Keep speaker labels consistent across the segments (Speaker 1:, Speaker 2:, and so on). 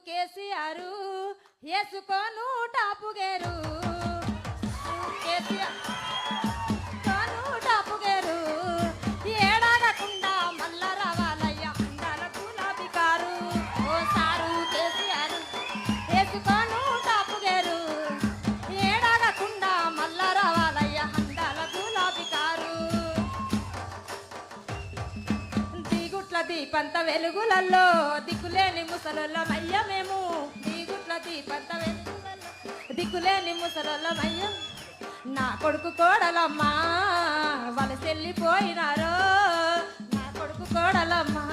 Speaker 1: కేసీఆర్ వేసుకోను top gear KCR కోను top gear ఏడాగకుండా మల్ల రావాలయ్య అందాల గులాబీ కారు ఓ సారు కేసీఆర్ వేసుకోను టాపు గేరు ఏడాగకుండా మల్ల రావాలయ్య అందాల గులాబీ కారు దిగుట్ల దీపంత వెలుగులలో దిక్కులేని ముసలమయ్య మేము దిగుట్ల దీపంత వెలుగులలో దిక్కులేని ముసలమయ్య నా కొడుకు కోడలమ్మా వలసెళ్ళిపోయినారో నా కొడుకు కోడలమ్మా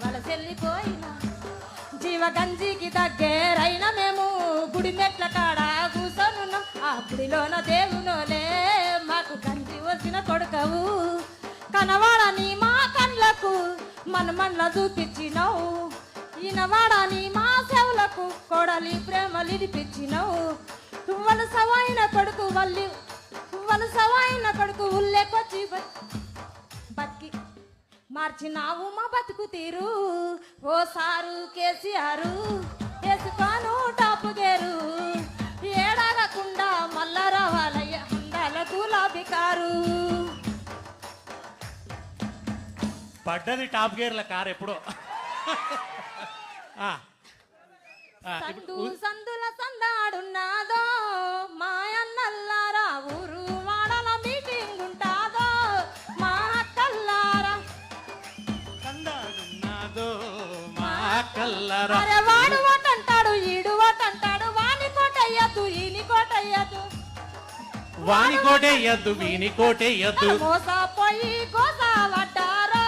Speaker 1: వలసెళ్ళిపోయినా జీవగంజికి దగ్గరైన మేము గుడి మెట్ల కాడ కూసోనున్నాం ఆ గుడిలోన దేవునోలే మాకు గంజి వచ్చిన కొడుకవు కనవాడని మా కళ్ళకు మనమన్ల చూపించినావు ఈనవాడని మా చెవులకు కొడలి ప్రేమలిడిపించినావు వలసవైన కొడుకు వలసవైన కొడుకు ఉల్లేకొచ్చి బతికి మార్చినావు మా బతుకు తీరు ఓ సారు కేసీఆర్ వేసుకోను టాపు గేరు ఏడాగకుండా మల్ల రావాలయ్య అందాల గులాబీ కారు
Speaker 2: పడ్డది టాప్ గేర్ల కారు ఎప్పుడో
Speaker 1: సందుల సందాడున్నాదో మాయన్నల్లారా ఊరు వాడల మీటింగ్ ఉంటాదో మా అక్కల్లారా
Speaker 2: సందాడున్నాదో మా అక్కల్లారా
Speaker 1: అరే వాడు ఓటంటాడు ఈడు ఓటంటాడు వాని కోటయ్యద్దు ఈని కోటయ్యద్దు
Speaker 2: వాని కోటేయద్దు వీని కోటేయద్దు
Speaker 1: మోసపోయి గోసవడ్డారో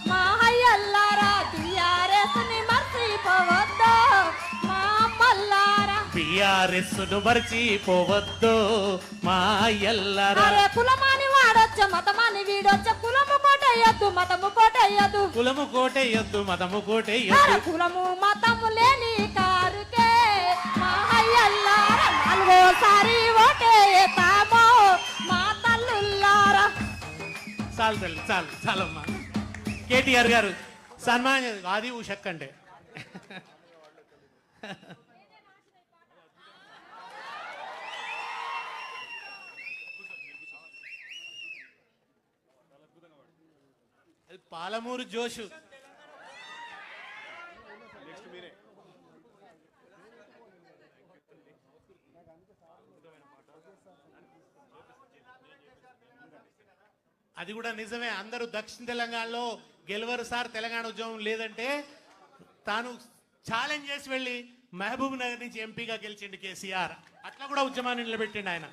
Speaker 1: మా అయ్యల్లారా టీఆర్ఎస్ని మర్చిపోవద్దు మా అమ్మల్లారా
Speaker 2: టిఆర్ఎస్ ను మర్చిపోవద్దు మా అయ్యల్లారా
Speaker 1: అరే కులమాని వాడొచ్చ మతమాని వీడొచ్చ కులము కోటయ్యద్దు మతము కోటయ్యద్దు
Speaker 2: కులము కోటేయద్దు మతము
Speaker 1: అరే
Speaker 2: కోటేయద్దు
Speaker 1: కులము మతము లేని కారుకే మా అయ్యల్లారా నాలుగోసారి ఓటేస్తామో మా తల్లుల్లారా
Speaker 2: చాలు తల్లి చాలు చాలమ్మా కేటీఆర్ గారు సన్మానం అది ఉషక్కంటే పాలమూరు జోషు అది కూడా నిజమే. అందరూ దక్షిణ తెలంగాణలో గెలవరు సార్ తెలంగాణ ఉద్యమం లేదంటే తాను ఛాలెంజ్ చేసి వెళ్ళి మహబూబ్ నగర్ నుంచి ఎంపీగా గెలిచిండు కేసీఆర్. అట్లా కూడా ఉద్యమాన్ని నిలబెట్టిండు ఆయన.